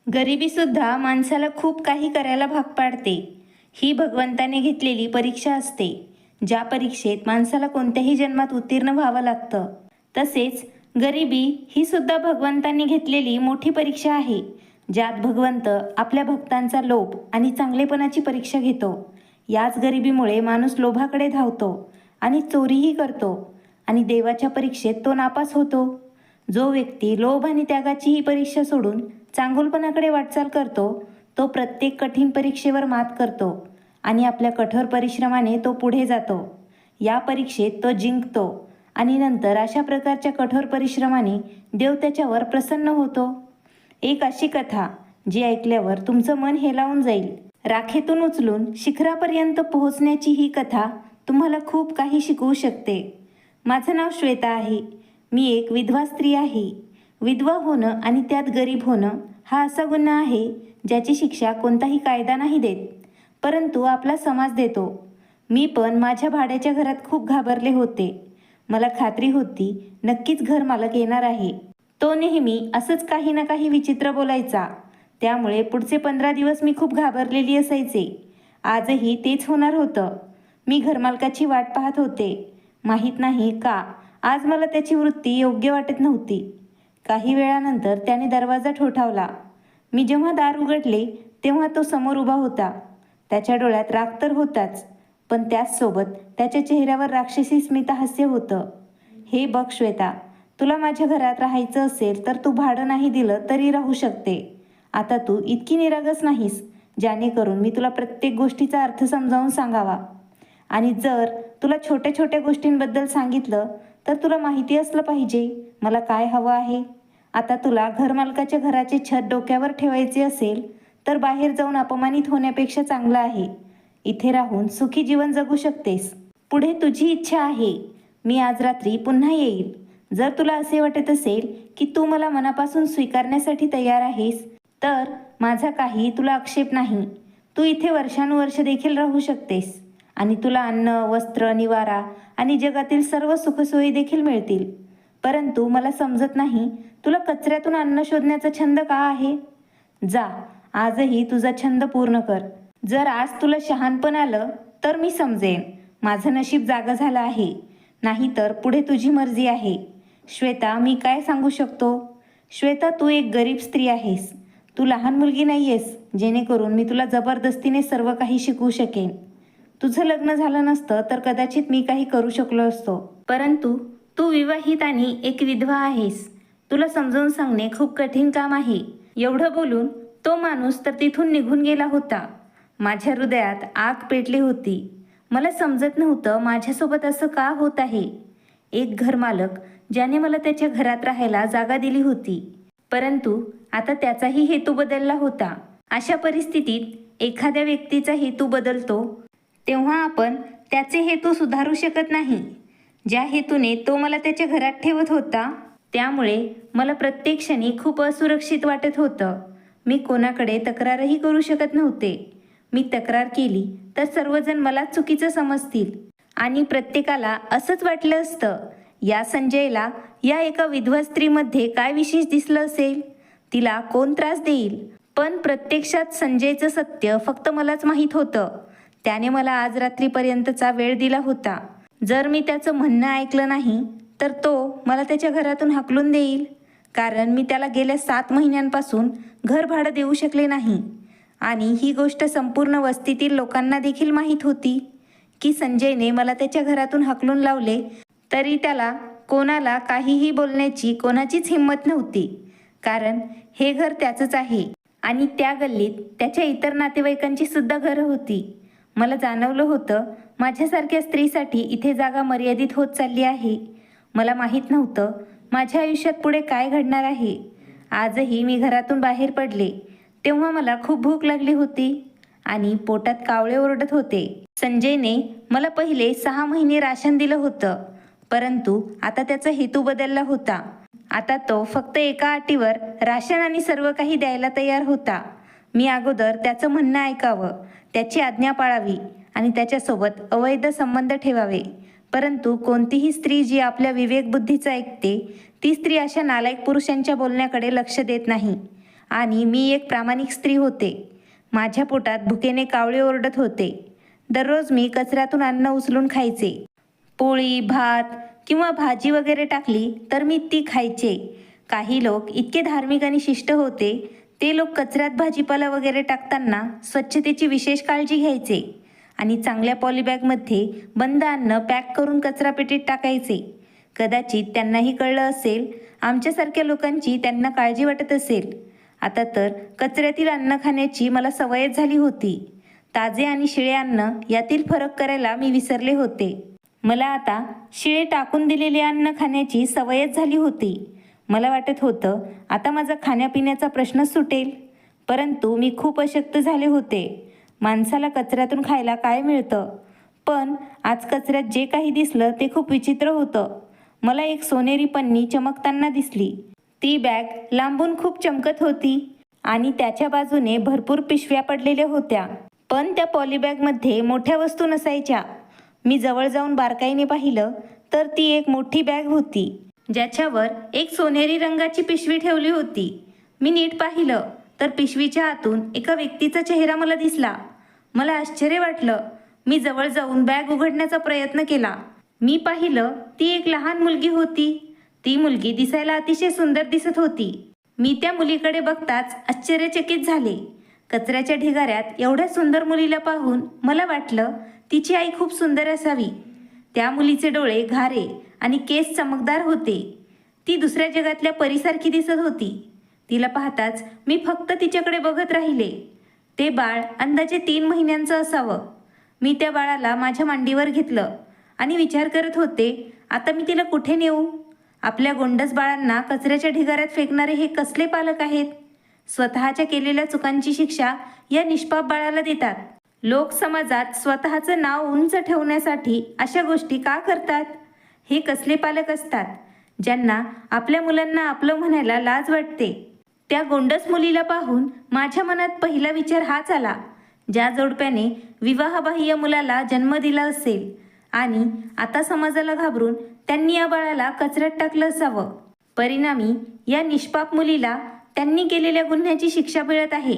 गरिबी सुद्धा माणसाला खूप काही करायला भाग पाडते. ही भगवंताने घेतलेली परीक्षा असते, ज्या परीक्षेत माणसाला कोणत्याही जन्मात उत्तीर्ण व्हावं लागतं. तसेच गरिबी ही सुद्धा भगवंतांनी घेतलेली मोठी परीक्षा आहे, ज्यात भगवंत आपल्या भक्तांचा लोभ आणि चांगलेपणाची परीक्षा घेतो. याच गरिबीमुळे माणूस लोभाकडे धावतो आणि चोरीही करतो आणि देवाच्या परीक्षेत तो नापास होतो. जो व्यक्ती लोभ आणि त्यागाची ही परीक्षा सोडून चांगुलपणाकडे वाटचाल करतो, तो प्रत्येक कठीण परीक्षेवर मात करतो आणि आपल्या कठोर परिश्रमाने तो पुढे जातो. या परीक्षेत तो जिंकतो आणि नंतर अशा प्रकारच्या कठोर परिश्रमाने देव त्याच्यावर प्रसन्न होतो. एक अशी कथा जी ऐकल्यावर तुमचं मन हेलावून जाईल. राखेतून उचलून शिखरापर्यंत पोहोचण्याची ही कथा तुम्हाला खूप काही शिकवू शकते. माझं नाव श्वेता आहे. मी एक विधवा स्त्री आहे. विधवा होणं आणि त्यात गरीब होणं हा असा गुन्हा आहे ज्याची शिक्षा कोणताही कायदा नाही देत, परंतु आपला समाज देतो. मी पण माझ्या भाड्याच्या घरात खूप घाबरले होते. मला खात्री होती नक्कीच घरमालक येणार आहे. तो नेहमी असंच काही ना काही विचित्र बोलायचा, त्यामुळे पुढचे 15 दिवस मी खूप घाबरलेली असायचे. आजही तेच होणार होतं. मी घरमालकाची वाट पाहत होते. माहीत नाही का आज मला त्याची वृत्ती योग्य वाटत नव्हती. काही वेळानंतर त्याने दरवाजा ठोठावला. मी जेव्हा दार उघडले तेव्हा तो समोर उभा होता. त्याच्या डोळ्यात राग तर होताच, पण त्याचसोबत त्याच्या चेहऱ्यावर राक्षसी स्मितहास्य होतं. हे बघ श्वेता, तुला माझ्या घरात राहायचं असेल तर तू भाडं नाही दिलं तरी राहू शकते. आता तू इतकी निरागस नाहीस जेणेकरून मी तुला प्रत्येक गोष्टीचा अर्थ समजावून सांगावा. आणि जर तुला छोट्या छोट्या गोष्टींबद्दल सांगितलं तर तुला माहिती असलं पाहिजे मला काय हवं आहे. आता तुला घरमालकाच्या घराचे छत डोक्यावर ठेवायचे असेल तर बाहेर जाऊन अपमानित होण्यापेक्षा चांगलं आहे. इथे राहून सुखी जीवन जगू शकतेस. पुढे तुझी इच्छा आहे. मी आज रात्री पुन्हा येईल. जर तुला असे वाटत असेल की तू मला मनापासून स्वीकारण्यासाठी तयार आहेस तर माझा काही तुला आक्षेप नाही. तू इथे वर्षानुवर्ष देखील राहू शकतेस आणि तुला अन्न, वस्त्र, निवारा आणि जगातील सर्व सुखसोयी देखील मिळतील. परंतु मला समजत नाही तुला कचऱ्यातून अन्न शोधण्याचा छंद का आहे. जा, आजही तुझा छंद पूर्ण कर. जर आज तुला शहाणपण आलं तर मी समजेन माझं नशीब जागं झालं आहे, नाहीतर पुढे तुझी मर्जी आहे. श्वेता, मी काय सांगू शकतो. श्वेता, तू एक गरीब स्त्री आहेस. तू लहान मुलगी नाही आहेस जेणेकरून मी तुला जबरदस्तीने सर्व काही शिकवू शकेन. तुझं लग्न झालं नसतं तर कदाचित मी काही करू शकलो असतो, परंतु तू विवाहित आणि एक विधवा आहेस. तुला समजावून सांगणे खूप कठीण काम आहे. एवढं बोलून तो माणूस तर तिथून निघून गेला होता. माझ्या हृदयात आग पेटली होती. मला समजत नव्हतं माझ्यासोबत असं का होत आहे. एक घरमालक ज्याने मला त्याच्या घरात राहायला जागा दिली होती, परंतु आता त्याचाही हेतू बदलला होता. अशा परिस्थितीत एखाद्या व्यक्तीचा हेतू बदलतो तेव्हा आपण त्याचे हेतू सुधारू शकत नाही. ज्या हेतूने तो मला त्याच्या घरात ठेवत होता त्यामुळे मला प्रत्येक क्षणी खूप असुरक्षित वाटत होतं. मी कोणाकडे तक्रारही करू शकत नव्हते. मी तक्रार केली तर सर्वजण मला चुकीचं समजतील आणि प्रत्येकाला असंच वाटलं असतं, या संजयला या एका विधवा स्त्रीमध्ये काय विशेष दिसलं असेल, तिला कोण त्रास देईल. पण प्रत्यक्षात संजयचं सत्य फक्त मलाच माहीत होतं. त्याने मला आज रात्रीपर्यंतचा वेळ दिला होता. जर मी त्याचं म्हणणं ऐकलं नाही तर तो मला त्याच्या घरातून हाकलून देईल, कारण मी त्याला गेल्या 7 महिन्यांपासून घर भाडं देऊ शकले नाही. आणि ही गोष्ट संपूर्ण वस्तीतील लोकांना देखील माहीत होती की संजयने मला त्याच्या घरातून हाकलून लावले, तरी त्याला कोणाला काहीही बोलण्याची कोणाचीच हिंमत नव्हती, कारण हे घर त्याचंच आहे आणि त्या गल्लीत त्याच्या इतर नातेवाईकांची सुद्धा घरं होती. मला जाणवलं होतं माझ्यासारख्या स्त्रीसाठी इथे जागा मर्यादित होत चालली आहे. मला माहीत नव्हतं माझ्या आयुष्यात पुढे काय घडणार आहे. आजही मी घरातून बाहेर पडले तेव्हा मला खूप भूक लागली होती आणि पोटात कावळे ओरडत होते. संजयने मला पहिले 6 महिने राशन दिलं होतं, परंतु आता त्याचा हेतू बदलला होता. आता तो फक्त एका अटीवर राशन आणि सर्व काही द्यायला तयार होता. मी अगोदर त्याचं म्हणणं ऐकावं, त्याची आज्ञा पाळावी आणि त्याच्यासोबत अवैध संबंध ठेवावे. परंतु कोणतीही स्त्री जी आपल्या विवेकबुद्धीचं ऐकते ती स्त्री अशा नालायक पुरुषांच्या बोलण्याकडे लक्ष देत नाही आणि मी एक प्रामाणिक स्त्री होते. माझ्या पोटात भुकेने कावळे ओरडत होते. दररोज मी कचऱ्यातून अन्न उचलून खायचे. पोळी, भात किंवा भाजी वगैरे टाकली तर मी ती खायचे. काही लोक इतके धार्मिक आणि शिष्ट होते, ते लोक कचऱ्यात भाजीपाला वगैरे टाकताना स्वच्छतेची विशेष काळजी घ्यायचे आणि चांगल्या पॉलिबॅगमध्ये बंद अन्न पॅक करून कचरापेटीत टाकायचे. कदाचित त्यांनाही कळलं असेल, आमच्यासारख्या लोकांची त्यांना काळजी वाटत असेल. आता तर कचऱ्यातील अन्न खाण्याची मला सवयच झाली होती. ताजे आणि शिळे अन्न यातील फरक करायला मी विसरले होते. मला आता शिळे टाकून दिलेले अन्न खाण्याची सवयच झाली होती. मला वाटत होतं आता माझा खाण्यापिण्याचा प्रश्नच सुटेल. परंतु मी खूप अशक्त झाले होते. माणसाला कचऱ्यातून खायला काय मिळतं? पण आज कचऱ्यात जे काही दिसलं ते खूप विचित्र होतं. मला एक सोनेरी पन्नी चमकताना दिसली. ती बॅग लांबून खूप चमकत होती आणि त्याच्या बाजूने भरपूर पिशव्या पडलेल्या होत्या. पण त्या पॉलिबॅगमध्ये मोठ्या वस्तू नसायच्या. मी जवळ जाऊन बारकाईने पाहिलं तर ती एक मोठी बॅग होती, ज्याच्यावर एक सोनेरी रंगाची पिशवी ठेवली होती. मी नीट पाहिलं तर पिशवीच्या आतून एका व्यक्तीचा चेहरा मला दिसला. मला आश्चर्य वाटलं. मी जवळ जाऊन बॅग उघडण्याचा प्रयत्न केला. मी पाहिलं ती एक लहान मुलगी होती. ती मुलगी दिसायला अतिशय सुंदर दिसत होती. मी त्या मुलीकडे बघताच आश्चर्यचकित झाले. कचऱ्याच्या ढिगाऱ्यात एवढ्या सुंदर मुलीला पाहून मला वाटलं तिची आई खूप सुंदर असावी. त्या मुलीचे डोळे घारे आणि केस चमकदार होते. ती दुसऱ्या जगातल्या परीसारखी दिसत होती. तिला पाहताच मी फक्त तिच्याकडे बघत राहिले. ते बाळ अंदाजे 3 महिन्यांचं असावं. मी त्या बाळाला माझ्या मांडीवर घेतलं आणि विचार करत होते, आता मी तिला कुठे नेऊ? आपल्या गोंडस बाळांना कचऱ्याच्या ढिगाऱ्यात फेकणारे हे कसले पालक आहेत? स्वतःच्या केलेल्या चुकांची शिक्षा या निष्पाप बाळाला देतात. लोक समाजात स्वतःचं नाव उंच ठेवण्यासाठी अशा गोष्टी का करतात? हे कसले पालक असतात ज्यांना आपल्या मुलांना आपलं म्हणायला लाज वाटते? त्या गोंडस मुलीला पाहून माझ्या मनात पहिला विचार हाच आला, ज्या जोडप्याने विवाहबाह्य मुलाला जन्म दिला असेल आणि आता समाजाला घाबरून त्यांनी या बाळाला कचऱ्यात टाकलं असावं. परिणामी या निष्पाप मुलीला त्यांनी केलेल्या गुन्ह्याची शिक्षा मिळत आहे.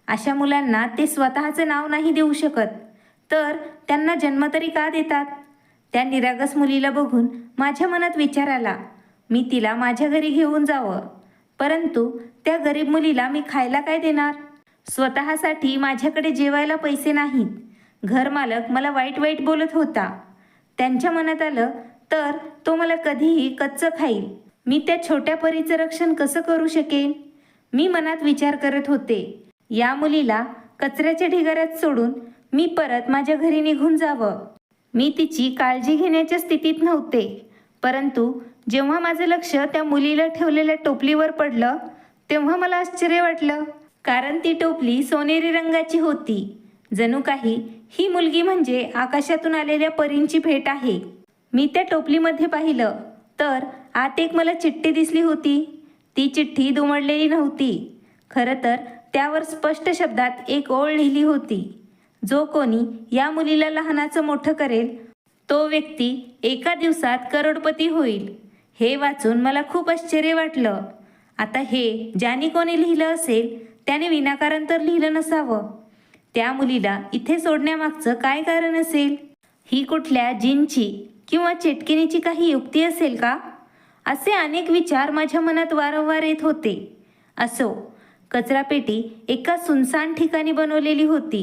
अशा मुलांना ते स्वतःचं नाव नाही देऊ शकत, तर त्यांना जन्म तरी का देतात? त्या निरागस मुलीला बघून माझ्या मनात विचार आला, मी तिला माझ्या घरी घेऊन जावं. परंतु त्या गरीब मुलीला मी खायला काय देणार? स्वतःसाठी माझ्याकडे जेवायला पैसे नाहीत. घरमालक मला वाईट वाईट बोलत होता. त्यांच्या मनात आलं तर तो मला कधीही कच्चं खाईल. मी त्या छोट्या परीचं रक्षण कसं करू शकेन? मी मनात विचार करत होते. या मुलीला कचऱ्याच्या ढिगाऱ्यात सोडून मी परत माझ्या घरी निघून जावं. मी तिची काळजी घेण्याच्या स्थितीत नव्हते. परंतु जेव्हा माझं लक्ष त्या मुलीला ठेवलेल्या टोपलीवर पडलं तेव्हा मला आश्चर्य वाटलं. कारण ती टोपली सोनेरी रंगाची होती. जणू काही ही मुलगी म्हणजे आकाशातून आलेल्या परींची भेट आहे. मी त्या टोपलीमध्ये पाहिलं तर आत एक मला चिठ्ठी दिसली होती. ती चिठ्ठी दुमडलेली नव्हती. खरं तर त्यावर स्पष्ट शब्दात एक ओळ लिहिली होती, जो कोणी या मुलीला लहानाचं मोठं करेल तो व्यक्ती एका दिवसात करोडपती होईल. हे वाचून मला खूप आश्चर्य वाटलं. आता हे ज्याने कोणी लिहिलं असेल त्याने विनाकारण तर लिहिलं नसावं. त्या मुलीला इथे सोडण्यामागचं काय कारण असेल? ही कुठल्या जिनची किंवा चेटकिनीची काही युक्ती असेल का? असे अनेक विचार माझ्या मनात वारंवार येत होते. असो, कचरापेटी एका सुनसान ठिकाणी बनवलेली होती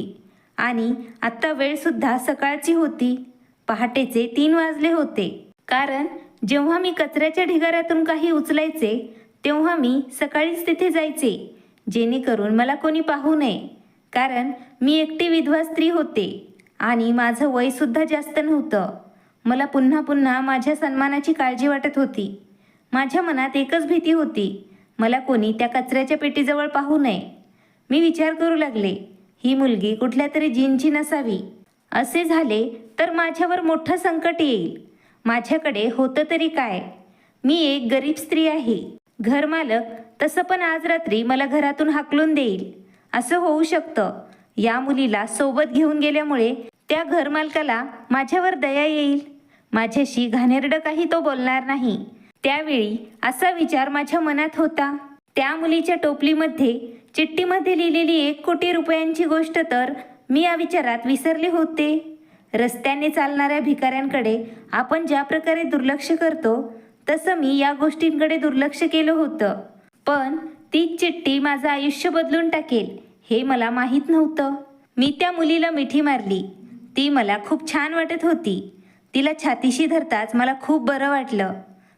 आणि आत्ता वेळसुद्धा सकाळची होती. पहाटेचे 3 वाजले होते. कारण जेव्हा मी कचऱ्याच्या ढिगाऱ्यातून काही उचलायचे तेव्हा मी सकाळीच तिथे जायचे, जेणेकरून मला कोणी पाहू नये. कारण मी एकटी विधवा स्त्री होते आणि माझं वयसुद्धा जास्त नव्हतं. मला पुन्हा पुन्हा माझ्या सन्मानाची काळजी वाटत होती. माझ्या मनात एकच भीती होती, मला कोणी त्या कचऱ्याच्या पेटीजवळ पाहू नये. मी विचार करू लागले, ही मुलगी कुठल्या तरी जिनची नसावी. असे झाले तर माझ्यावर मोठं संकट येईल. माझ्याकडे होतं तरी काय? मी एक गरीब स्त्री आहे. घरमालक तसं पण आज रात्री मला घरातून हाकलून देईल. असं होऊ शकतं. या मुलीला सोबत घेऊन गेल्यामुळे त्या घरमालकाला माझ्यावर दया येईल. माझ्याशी घाणेरडं काही तो बोलणार नाही. त्यावेळी असा विचार माझ्या मनात होता. त्या मुलीच्या टोपलीमध्ये चिठ्ठीमध्ये लिहिलेली 1 कोटी रुपयांची गोष्ट तर मी या विचारात विसरले होते. रस्त्याने चालणाऱ्या भिकाऱ्यांकडे आपण ज्या प्रकारे दुर्लक्ष करतो तसं मी या गोष्टींकडे दुर्लक्ष केलं होतं. पण तीच चिठ्ठी माझं आयुष्य बदलून टाकेल हे मला माहीत नव्हतं. मी त्या मुलीला मिठी मारली. ती मला खूप छान वाटत होती. तिला छातीशी धरताच मला खूप बरं वाटलं.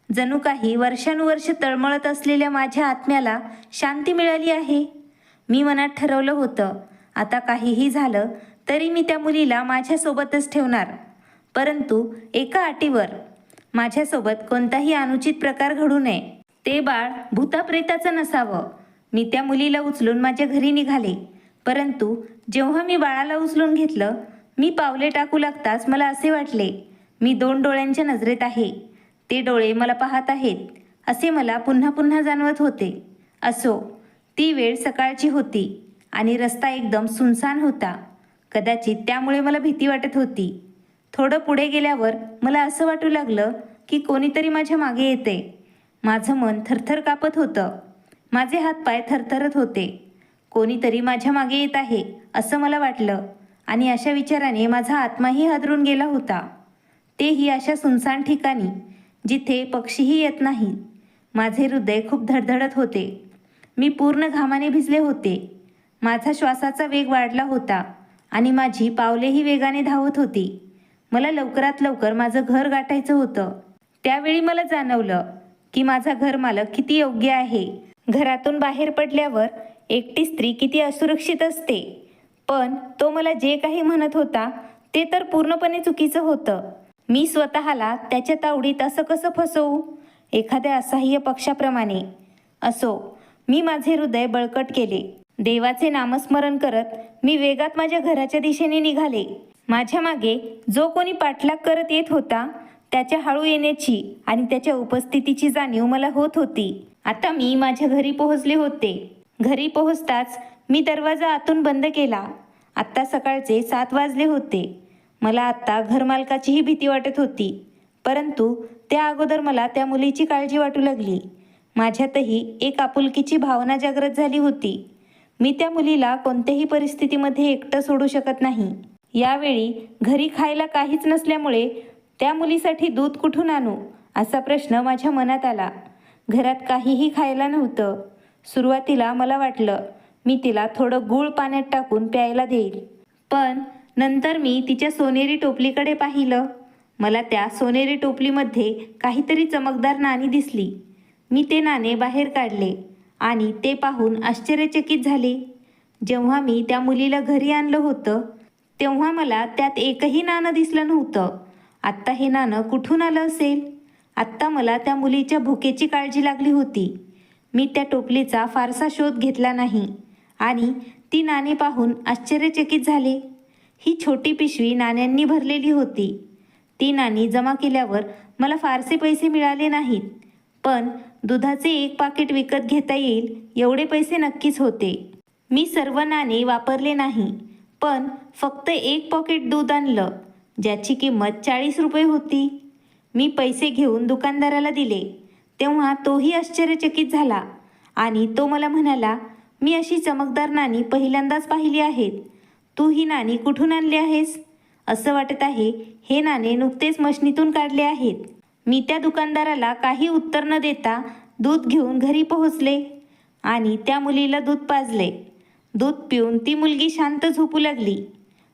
जणू काही वर्षानुवर्ष तळमळत असलेल्या माझ्या आत्म्याला शांती मिळाली आहे. मी मनात ठरवलं होतं, आता काहीही झालं तरी मी त्या मुलीला माझ्यासोबतच ठेवणार, परंतु एका अटीवर, माझ्यासोबत कोणताही अनुचित प्रकार घडू नये. ते बाळ भूताप्रेताचं नसावं. मी त्या मुलीला उचलून माझ्या घरी निघाले, परंतु जेव्हा मी बाळाला उचलून घेतलं, मी पावले टाकू लागताच मला असे वाटले, मी 2 डोळ्यांच्या नजरेत आहे. ते डोळे मला पाहत आहेत असे मला पुन्हा पुन्हा जाणवत होते. असो, ती वेळ सकाळची होती आणि रस्ता एकदम सुनसान होता. कदाचित त्यामुळे मला भीती वाटत होती. थोडं पुढे गेल्यावर मला असं वाटू लागलं की कोणीतरी माझ्या मागे येते. माझं मन थरथर कापत होतं. माझे हातपाय थरथरत होते. कोणीतरी माझ्या मागे येत आहे असं मला वाटलं आणि अशा विचाराने माझा आत्माही हादरून गेला होता. तेही अशा सुनसान ठिकाणी जिथे पक्षीही येत नाही. माझे हृदय खूप धडधडत होते. मी पूर्ण घामाने भिजले होते. माझा श्वासाचा वेग वाढला होता आणि माझी पावलेही वेगाने धावत होती. मला लवकरात लवकर माझं घर गाठायचं होतं. त्यावेळी मला जाणवलं की माझा घरमालक किती योग्य आहे. घरातून बाहेर पडल्यावर एकटी स्त्री किती असुरक्षित असते. पण तो मला जे काही म्हणत होता ते तर पूर्णपणे चुकीचं होतं. मी स्वतःला त्याच्या तावडीत असं कसं फसवू, एखाद्या असह्य पक्षाप्रमाणे. असो, मी माझे हृदय बळकट केले. देवाचे नामस्मरण करत मी वेगात माझ्या घराच्या दिशेने निघाले. माझ्या मागे जो कोणी पाठलाग करत येत होता त्याच्या हळू येण्याची आणि त्याच्या उपस्थितीची जाणीव मला होत होती. आता मी माझ्या घरी पोहोचले होते. घरी पोहोचताच मी दरवाजा आतून बंद केला. आत्ता सकाळचे 7 वाजले होते. मला आत्ता घरमालकाचीही भीती वाटत होती, परंतु त्या अगोदर मला त्या मुलीची काळजी वाटू लागली. माझ्यातही एक आपुलकीची भावना जागृत झाली होती. मी त्या मुलीला कोणत्याही परिस्थितीमध्ये एकटं सोडू शकत नाही. यावेळी घरी खायला काहीच नसल्यामुळे त्या मुलीसाठी दूध कुठून आणू असा प्रश्न माझ्या मनात आला. घरात काहीही खायला नव्हतं. सुरुवातीला मला वाटलं मी तिला थोडं गूळ पाण्यात टाकून प्यायला देईल, पण नंतर मी तिच्या सोनेरी टोपलीकडे पाहिलं. मला त्या सोनेरी टोपलीमध्ये काहीतरी चमकदार नाणी दिसली. मी ते नाणे बाहेर काढले आणि ते पाहून आश्चर्यचकित झाले. जेव्हा मी त्या मुलीला घरी आणलं होतं तेव्हा मला त्यात एकही नाणं दिसलं नव्हतं. आत्ता हे नाणं कुठून आलं असेल? आत्ता मला त्या मुलीच्या भुकेची काळजी लागली होती. मी त्या टोपलीचा फारसा शोध घेतला नाही आणि ती नाणी पाहून आश्चर्यचकित झाले. ही छोटी पिशवी नाण्यांनी भरलेली होती. ती नाणी जमा केल्यावर मला फारसे पैसे मिळाले नाहीत, पण दुधाचे 1 पाकिट विकत घेता येईल एवढे पैसे नक्कीच होते. मी सर्व नाणे वापरले नाही, पण फक्त 1 पॉकेट दूध आणलं, ज्याची किंमत 40 रुपये होती. मी पैसे घेऊन दुकानदाराला दिले तेव्हा तोही आश्चर्यचकित झाला आणि तो मला म्हणाला, मी अशी चमकदार नाणी पहिल्यांदाच पाहिली आहेत. तू ही नाणी कुठून आणली आहेस? असं वाटत आहे हे नाणे नुकतेच मशनीतून काढले आहेत. मी त्या दुकानदाराला काही उत्तर न देता दूध घेऊन घरी पोहोचले आणि त्या मुलीला दूध पाजले. दूध पिऊन ती मुलगी शांत झोपू लागली.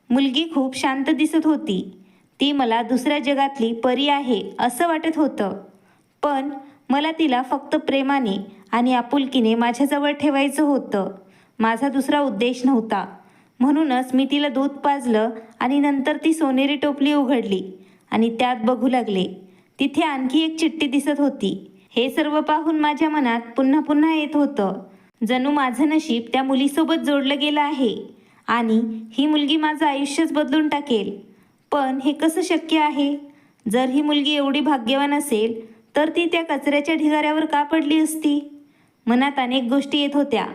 मुलगी खूप शांत दिसत होती. ती मला दुसऱ्या जगातली परी आहे असं वाटत होतं, पण मला तिला फक्त प्रेमाने आणि आपुलकीने माझ्याजवळ ठेवायचं होतं. माझा दुसरा उद्देश नव्हता. म्हणूनच मी तिला दूध पाजलं आणि नंतर ती सोनेरी टोपली उघडली आणि त्यात बघू लागले. तिथे आणखी एक चिठ्ठी दिसत होती. हे सर्व पाहून माझ्या मनात पुन्हा पुन्हा येत होतं, जणू माझं नशीब त्या मुलीसोबत जोडलं गेलं आहे आणि ही मुलगी माझं आयुष्यच बदलून टाकेल. पण हे कसं शक्य आहे? जर ही मुलगी एवढी भाग्यवान असेल तर ती त्या कचऱ्याच्या ढिगाऱ्यावर का पडली असती? मनात अनेक गोष्टी येत होत्या.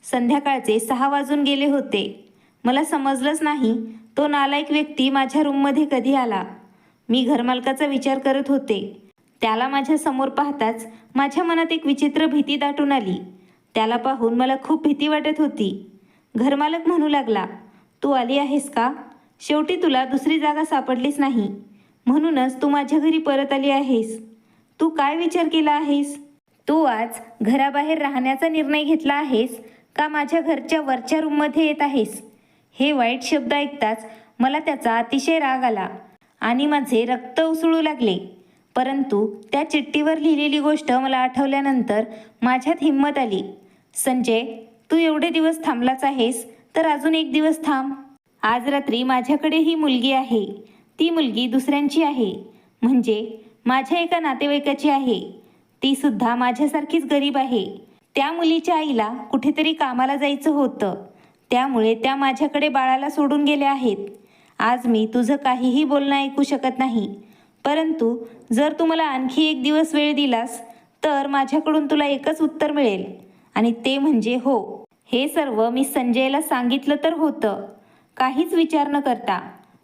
संध्याकाळचे 6 वाजून गेले होते. मला समजलंच नाही तो नालायक व्यक्ती माझ्या रूममध्ये कधी आला. मी घरमालकाचा विचार करत होते. त्याला माझ्या समोर पाहताच माझ्या मनात एक विचित्र भीती दाटून आली. त्याला पाहून मला खूप भीती वाटत होती. घरमालक म्हणू लागला, तू आली आहेस का? शेवटी तुला दुसरी जागा सापडलीच नाही, म्हणूनच तू माझ्या घरी परत आली आहेस. तू काय विचार केला आहेस? तू आज घराबाहेर राहण्याचा निर्णय घेतला आहेस का माझ्या घरच्या वरच्या रूममध्ये येत आहेस? हे वाईट शब्द ऐकताच मला त्याचा अतिशय राग आला आणि माझे रक्त उसळू लागले. परंतु त्या चिठ्ठीवर लिहिलेली गोष्ट मला आठवल्यानंतर माझ्यात हिंमत आली. संजय, तू एवढे दिवस थांबलाच आहेस तर अजून एक दिवस थांब. आज रात्री माझ्याकडे ही मुलगी आहे. ती मुलगी दुसऱ्यांची आहे, म्हणजे माझ्या एका नातेवाईकाची आहे. ती सुद्धा माझ्यासारखीच गरीब आहे. त्या मुलीच्या आईला कुठेतरी कामाला जायचं होतं, त्यामुळे त्या माझ्याकडे बाळाला सोडून गेल्या आहेत. आज मी तुझं काहीही बोलणं ऐकू शकत नाही, परंतु जर तू मला आणखी एक दिवस वेळ दिलास तर माझ्याकडून तुला एकच उत्तर मिळेल, आणि ते म्हणजे हो. हे सर्व मी संजयला सांगितलं तर होतं, काहीच विचार न करता.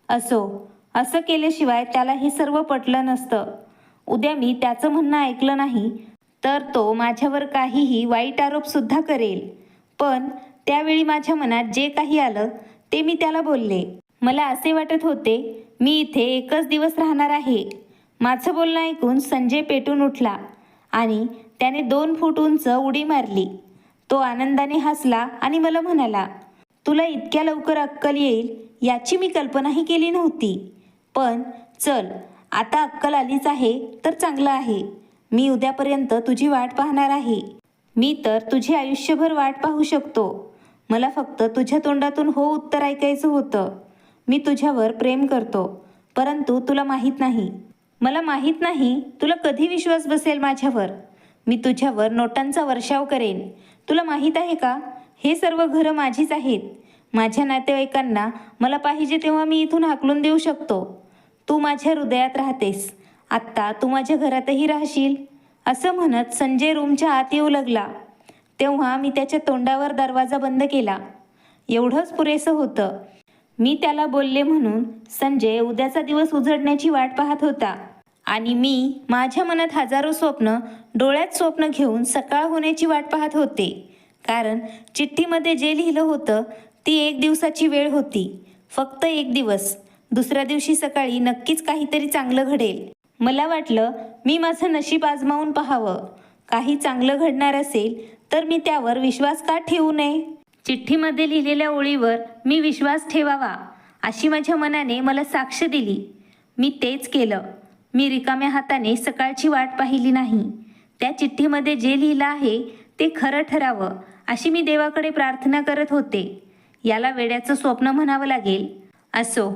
असं केल्याशिवाय त्याला हे सर्व पटलं नसतं. उद्या मी त्याचं म्हणणं ऐकलं नाही तर तो माझ्यावर काहीही वाईट आरोपसुद्धा करेल. पण त्यावेळी माझ्या मनात जे काही आलं ते मी त्याला बोलले. मला असे वाटत होते मी इथे एकच दिवस राहणार आहे. माझं बोलणं ऐकून संजय पेटून उठला आणि त्याने 2 फूट उंच उडी मारली. तो आनंदाने हसला आणि मला म्हणाला, तुला इतक्या लवकर अक्कल येईल याची मी कल्पनाही केली नव्हती. पण चल, आता अक्कल आलीच आहे तर चांगलं आहे. मी उद्यापर्यंत तुझी वाट पाहणार आहे. मी तर तुझी आयुष्यभर वाट पाहू शकतो. मला फक्त तुझ्या तोंडातून हो उत्तर ऐकायचं होतं. मी तुझ्यावर प्रेम करतो, परंतु तुला माहीत नाही. मला माहीत नाही तुला कधी विश्वास बसेल माझ्यावर. मी तुझ्यावर नोटांचा वर्षाव करेन. तुला माहीत आहे का, हे सर्व घरं माझीच आहेत. माझ्या नातेवाईकांना मला पाहिजे तेव्हा मी इथून हाकलून देऊ शकतो. तू माझ्या हृदयात राहतेस. आत्ता तू माझ्या घरातही राहशील. असं म्हणत संजय रूमच्या आत येऊ लागला. तेव्हा मी त्याच्या तोंडावर दरवाजा बंद केला. एवढंच पुरेसं होतं. मी त्याला बोलले म्हणून संजय उद्याचा दिवस उजडण्याची वाट पाहत होता आणि मी माझ्या मनात हजारो स्वप्न, डोळ्यात स्वप्न घेऊन सकाळ होण्याची वाट पाहत होते. कारण चिठ्ठीमध्ये जे लिहिलं होतं ती 1 दिवसाची वेळ होती. फक्त 1 दिवस. दुसऱ्या दिवशी सकाळी नक्कीच काहीतरी चांगलं घडेल. मला वाटलं मी माझं नशीब आजमावून पाहावं. काही चांगलं घडणार असेल तर मी त्यावर विश्वास का ठेवू नये? चिठ्ठीमध्ये लिहिलेल्या ओळीवर मी विश्वास ठेवावा अशी माझ्या मनाने मला साक्ष दिली. मी तेच केलं. मी रिकाम्या हाताने सकाळची वाट पाहिली नाही. त्या चिठ्ठीमध्ये जे लिहिलं आहे ते खरं ठरावं अशी मी देवाकडे प्रार्थना करत होते. याला वेड्याचं स्वप्न म्हणावं लागेल. असो,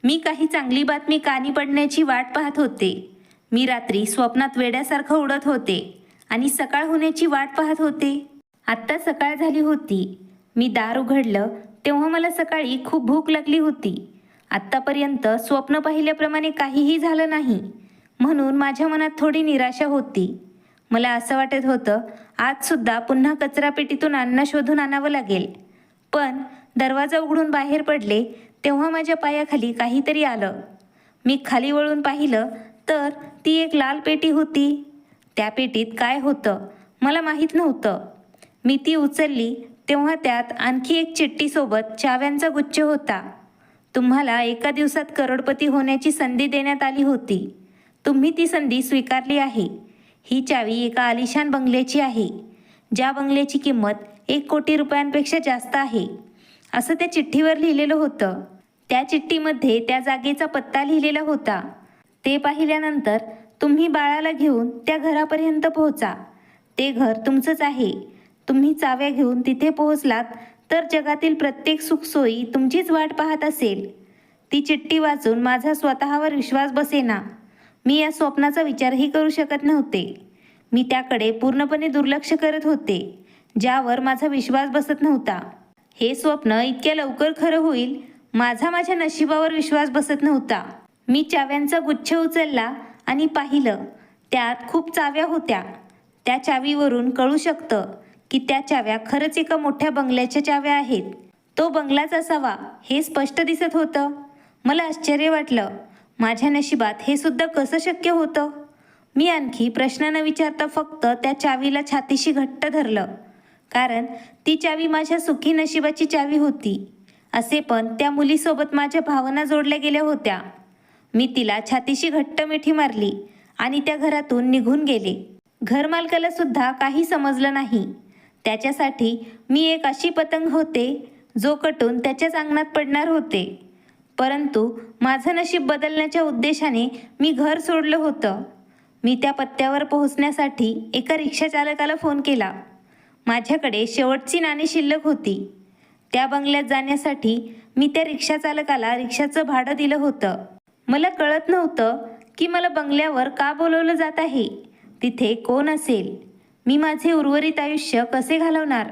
मी काही चांगली बातमी कानी पडण्याची वाट पाहत होते. मी रात्री स्वप्नात वेड्यासारखं उडत होते आणि सकाळ होण्याची वाट पाहत होते. आत्ता सकाळ झाली होती. मी दार उघडलं तेव्हा मला सकाळी खूप भूक लागली होती. आत्तापर्यंत स्वप्न पाहिल्याप्रमाणे काहीही झालं नाही, म्हणून माझ्या मनात थोडी निराशा होती. मला असं वाटत होतं आजसुद्धा पुन्हा कचरापेटीतून अन्न शोधून आणावं लागेल. पण दरवाजा उघडून बाहेर पडले तेव्हा माझ्या पायाखाली काहीतरी आलं. मी खाली वळून पाहिलं तर ती एक लाल पेटी होती. त्या पेटीत काय होतं मला माहीत नव्हतं. मी ती उचलली तेव्हा त्यात आणखी एक चिठ्ठीसोबत चाव्यांचा गुच्छ होता. तुम्हाला एका दिवसात करोडपती होण्याची संधी देण्यात आली होती. तुम्ही ती संधी स्वीकारली आहे. ही चावी एका आलिशान बंगल्याची आहे, ज्या बंगल्याची किंमत 1 कोटी रुपयांपेक्षा जास्त आहे, असं त्या चिठ्ठीवर लिहिलेलं होतं. त्या चिठ्ठीमध्ये त्या जागेचा पत्ता लिहिलेला होता. ते पाहिल्यानंतर तुम्ही बाळाला घेऊन त्या घरापर्यंत पोहोचा. ते घर तुमचंच आहे. तुम्ही चाव्या घेऊन तिथे पोहोचलात तर जगातील प्रत्येक सुखसोयी तुमचीच वाट पाहत असेल. ती चिठ्ठी वाचून माझा स्वतःवर विश्वास बसेना. मी या स्वप्नाचा विचारही करू शकत नव्हते. मी त्याकडे पूर्णपणे दुर्लक्ष करत होते, ज्यावर माझा विश्वास बसत नव्हता. हे स्वप्न इतक्या लवकर खरं होईल माझ्या नशिबावर विश्वास बसत नव्हता. मी चाव्यांचा गुच्छ उचलला आणि पाहिलं. त्यात खूप चाव्या होत्या. त्या चावीवरून कळू शकतं की त्या चाव्या खरंच एका मोठ्या बंगल्याच्या चाव्या आहेत. तो बंगलाच असावा हे स्पष्ट दिसत होतं. मला आश्चर्य वाटलं. माझ्या नशिबात हे सुद्धा कसं शक्य होतं? मी आणखी प्रश्न न विचारता फक्त त्या चावीला छातीशी घट्ट धरलं. कारण ती चावी माझ्या सुखी नशिबाची चावी होती. असे पण त्या मुलीसोबत माझ्या भावना जोडल्या गेल्या होत्या. मी तिला छातीशी घट्ट मिठी मारली आणि त्या घरातून निघून गेले. घरमालकाला सुद्धा काही समजलं नाही. त्याच्यासाठी मी एक अशी पतंग होते जो कटून त्याच्याच अंगणात पडणार होते. परंतु माझं नशीब बदलण्याच्या उद्देशाने मी घर सोडलं होतं. मी त्या पत्त्यावर पोहोचण्यासाठी एका रिक्षा चालकाला फोन केला. माझ्याकडे शेवटची नाणी शिल्लक होती. त्या बंगल्यात जाण्यासाठी मी त्या रिक्षा चालकाला रिक्षाचं भाडं दिलं होतं. मला कळत नव्हतं की मला बंगल्यावर का बोलवलं जात आहे. तिथे कोण असेल? मी माझे उर्वरित आयुष्य कसे घालवणार?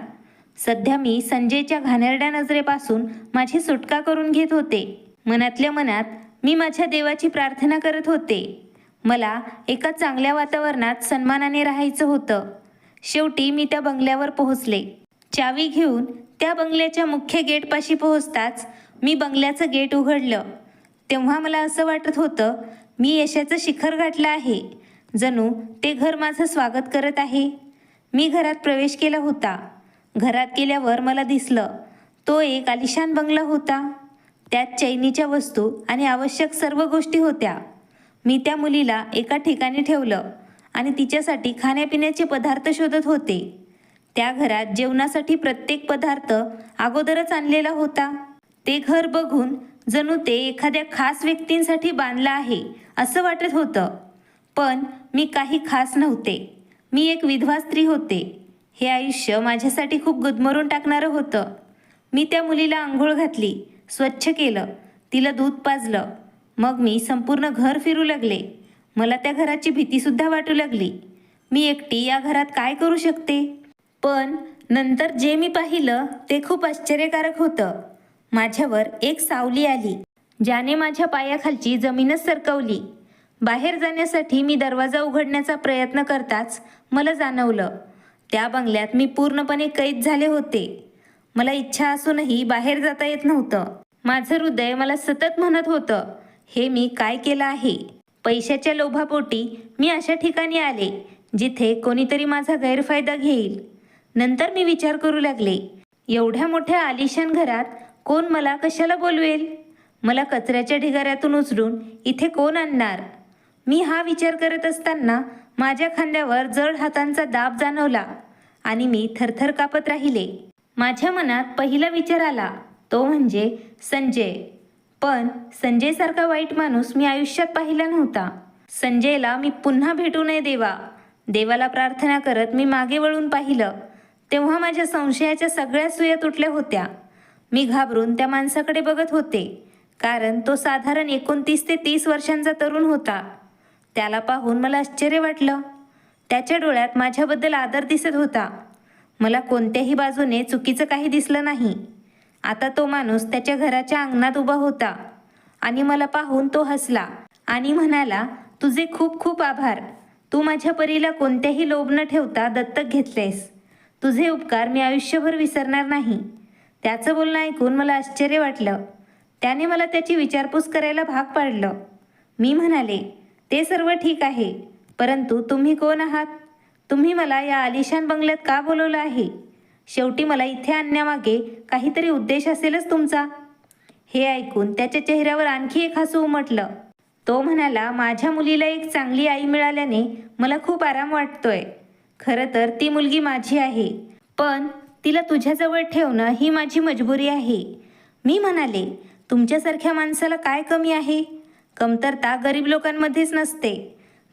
सध्या मी संजयच्या घाणेरड्या नजरेपासून माझी सुटका करून घेत होते. मनातल्या मनात मी माझ्या देवाची प्रार्थना करत होते. मला एका चांगल्या वातावरणात सन्मानाने राहायचं होतं. शेवटी मी त्या बंगल्यावर पोहोचले. चावी घेऊन त्या बंगल्याच्या मुख्य गेटपाशी पोहोचताच मी बंगल्याचं गेट उघडलं. तेव्हा मला असं वाटत होतं मी यशाचं शिखर गाठलं आहे. जणू ते घर माझं स्वागत करत आहे. मी घरात प्रवेश केला होता. घरात गेल्यावर मला दिसलं तो एक आलिशान बंगला होता. त्यात चैनीच्या वस्तू आणि आवश्यक सर्व गोष्टी होत्या. मी त्या मुलीला एका ठिकाणी ठेवलं आणि तिच्यासाठी खाण्यापिण्याचे पदार्थ शोधत होते. त्या घरात जेवणासाठी प्रत्येक पदार्थ अगोदरच आणलेला होता. ते घर बघून जणू ते एखाद्या खास व्यक्तींसाठी बांधलं आहे असं वाटत होतं. पण मी काही खास नव्हते. मी एक विधवा स्त्री होते. हे आयुष्य माझ्यासाठी खूप गुदमरून टाकणारं होतं. मी त्या मुलीला आंघोळ घातली, स्वच्छ केलं, तिला दूध पाजलं. मग मी संपूर्ण घर फिरू लागले. मला त्या घराची भीतीसुद्धा वाटू लागली. मी एकटी या घरात काय करू शकते? पण नंतर जे मी पाहिलं ते खूप आश्चर्यकारक होतं. माझ्यावर एक सावली आली ज्याने माझ्या पायाखालची जमीनच सरकवली. बाहेर जाण्यासाठी मी दरवाजा उघडण्याचा प्रयत्न करताच मला जाणवलं त्या बंगल्यात मी पूर्णपणे कैद झाले होते. मला इच्छा असूनही बाहेर जाता येत नव्हतं. माझं हृदय मला सतत म्हणत होतं, हे मी काय केलं आहे? पैशाच्या लोभापोटी मी अशा ठिकाणी आले जिथे कोणीतरी माझा गैरफायदा घेईल. नंतर मी विचार करू लागले, एवढ्या मोठ्या आलिशान घरात कोण मला कशाला बोलवेल? मला कचऱ्याच्या ढिगाऱ्यातून उचलून इथे कोण आणणार? मी हा विचार करत असताना माझ्या खांद्यावर जड हातांचा दाब जाणवला आणि मी थरथर कापत राहिले. माझ्या मनात पहिला विचार आला तो म्हणजे संजय. पण संजयसारखा वाईट माणूस मी आयुष्यात पाहिला नव्हता. संजयला मी पुन्हा भेटू नये देवा. देवाला प्रार्थना करत मी मागे वळून पाहिलं तेव्हा माझ्या संशयाच्या सगळ्या सुया तुटल्या होत्या. मी घाबरून त्या माणसाकडे बघत होते कारण तो साधारण 29 ते 30 वर्षांचा तरुण होता. त्याला पाहून मला आश्चर्य वाटलं. त्याच्या डोळ्यात माझ्याबद्दल आदर दिसत होता. मला कोणत्याही बाजूने चुकीचं काही दिसलं नाही. आता तो माणूस त्याच्या घराच्या अंगणात उभा होता आणि मला पाहून तो हसला आणि म्हणाला, तुझे खूप खूप आभार. तू माझ्या परीला कोणत्याही लोभ न ठेवता दत्तक घेतलेस. तुझे उपकार मी आयुष्यभर विसरणार नाही. त्याचं बोलणं ऐकून मला आश्चर्य वाटलं. त्याने मला त्याची विचारपूस करायला भाग पाडलं. मी म्हणाले, ते सर्व ठीक आहे, परंतु तुम्ही कोण आहात? तुम्ही मला या आलिशान बंगल्यात का बोलवलं आहे? शेवटी मला इथे आणण्यामागे काहीतरी उद्देश असेलच तुमचा. हे ऐकून त्याच्या चेहऱ्यावर आणखी एक हसू उमटलं. तो म्हणाला, माझ्या मुलीला एक चांगली आई मिळाल्याने मला खूप आराम वाटतोय. खरं तर ती मुलगी माझी आहे, पण तिला तुझ्याजवळ ठेवणं ही माझी मजबुरी आहे. मी म्हणाले, तुमच्यासारख्या माणसाला काय कमी आहे? कमतरता गरीब लोकांमध्येच नसते.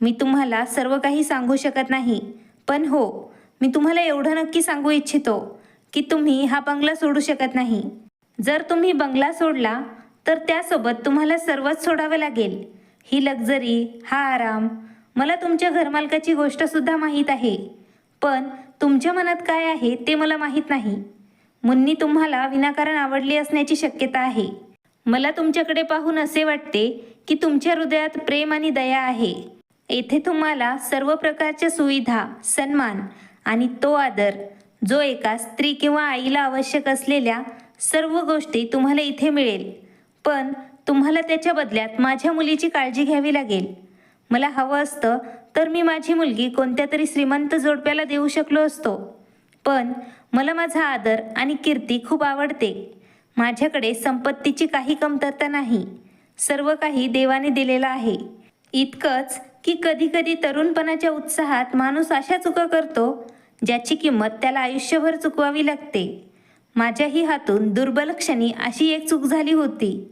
मी तुम्हाला सर्व काही सांगू शकत नाही, पण हो, मी तुम्हाला एवढं नक्की सांगू इच्छितो की तुम्ही हा बंगला सोडू शकत नाही. जर तुम्ही बंगला सोडला तर त्यासोबत तुम्हाला सर्वच सोडावं लागेल. ही लक्झरी, हा आराम. मला तुमच्या घरमालकाची गोष्टसुद्धा माहीत आहे, पण तुमच्या मनात काय आहे ते मला माहीत नाही. मुन्नी तुम्हाला विनाकारण आवडली असण्याची शक्यता आहे. मला तुमच्याकडे पाहून असे वाटते की तुमच्या हृदयात प्रेम आणि दया आहे. येथे तुम्हाला सर्व प्रकारच्या सुविधा, सन्मान आणि तो आदर जो एका स्त्री किंवा आईला आवश्यक असलेल्या सर्व गोष्टी तुम्हाला इथे मिळेल. पण तुम्हाला त्याच्या बदल्यात माझ्या मुलीची काळजी घ्यावी लागेल. मला हवं असतं तर मी माझी मुलगी कोणत्या तरी श्रीमंत जोडप्याला देऊ शकलो असतो, पण मला माझा आदर आणि कीर्ती खूप आवडते. माझ्याकडे संपत्तीची काही कमतरता नाही. सर्व काही देवाने दिलेलं आहे. इतकंच की कधीकधी तरुणपणाच्या उत्साहात माणूस अशा चुका करतो ज्याची किंमत त्याला आयुष्यभर चुकवावी लागते. माझ्याही हातून दुर्बल क्षणी अशी एक चूक झाली होती.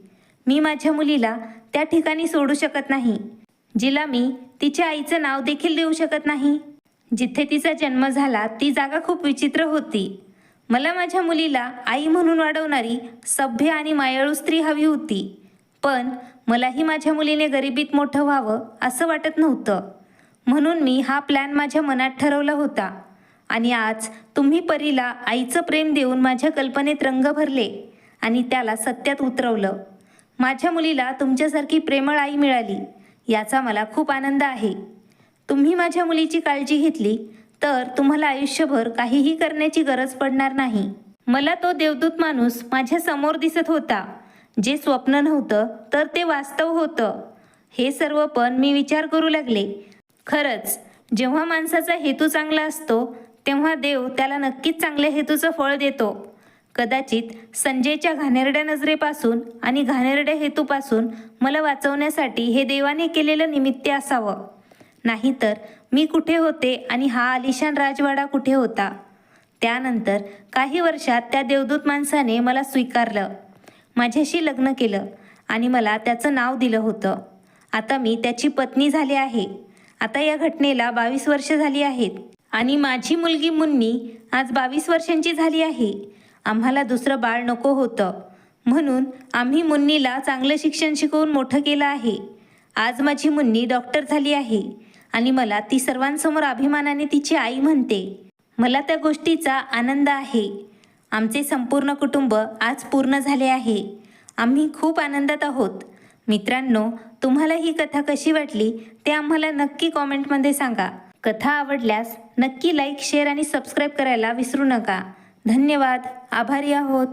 मी माझ्या मुलीला त्या ठिकाणी सोडू शकत नाही, जिला मी तिच्या आईचं नाव देखील देऊ शकत नाही. जिथे तिचा जन्म झाला ती जागा खूप विचित्र होती. मला माझ्या मुलीला आई म्हणून वाढवणारी सभ्य आणि मायाळू स्त्री हवी होती. पण मलाही माझ्या मुलीने गरिबीत मोठं व्हावं असं वाटत नव्हतं. म्हणून मी हा प्लॅन माझ्या मनात ठरवला होता. आणि आज तुम्ही परीला आईचं प्रेम देऊन माझ्या कल्पनेत रंग भरले आणि त्याला सत्यात उतरवलं. माझ्या मुलीला तुमच्यासारखी प्रेमळ आई मिळाली याचा मला खूप आनंद आहे. तुम्ही माझ्या मुलीची काळजी घेतली तर तुम्हाला आयुष्यभर काहीही करण्याची गरज पडणार नाही. मला तो देवदूत माणूस माझ्या समोर दिसत होता. जे स्वप्न नव्हतं तर ते वास्तव होतं. हे सर्व पण मी विचार करू लागले. खरंच जेव्हा माणसाचा हेतू चांगला असतो तेव्हा देव त्याला नक्कीच चांगल्या हेतूचं फळ देतो. कदाचित संजयच्या घाणेरड्या नजरेपासून आणि घाणेरड्या हेतूपासून मला वाचवण्यासाठी हे देवाने केलेलं निमित्त असावं. नाहीतर मी कुठे होते आणि हा आलिशान राजवाडा कुठे होता. त्यानंतर काही वर्षात त्या देवदूत माणसाने मला स्वीकारलं, माझ्याशी लग्न केलं आणि मला त्याचं नाव दिलं होतं. आता मी त्याची पत्नी झाली आहे. आता या घटनेला 22 वर्ष झाली आहेत आणि माझी मुलगी मुन्नी आज 22 वर्षांची झाली आहे. आम्हाला दुसरं बाळ नको होतं म्हणून आम्ही मुन्नीला चांगलं शिक्षण शिकवून मोठं केलं आहे. आज माझी मुन्नी डॉक्टर झाली आहे आणि मला ती सर्वांसमोर अभिमानाने तिची आई म्हणते. मला त्या गोष्टीचा आनंद आहे. आमचे संपूर्ण कुटुंब आज पूर्ण झाले आहे. आम्ही खूप आनंदात आहोत. मित्रांनो, तुम्हाला ही कथा कशी वाटली ते आम्हाला नक्की कॉमेंटमध्ये सांगा. कथा आवडल्यास नक्की लाईक, शेअर आणि सबस्क्राईब करायला विसरू नका. धन्यवाद. आभारी आहोत.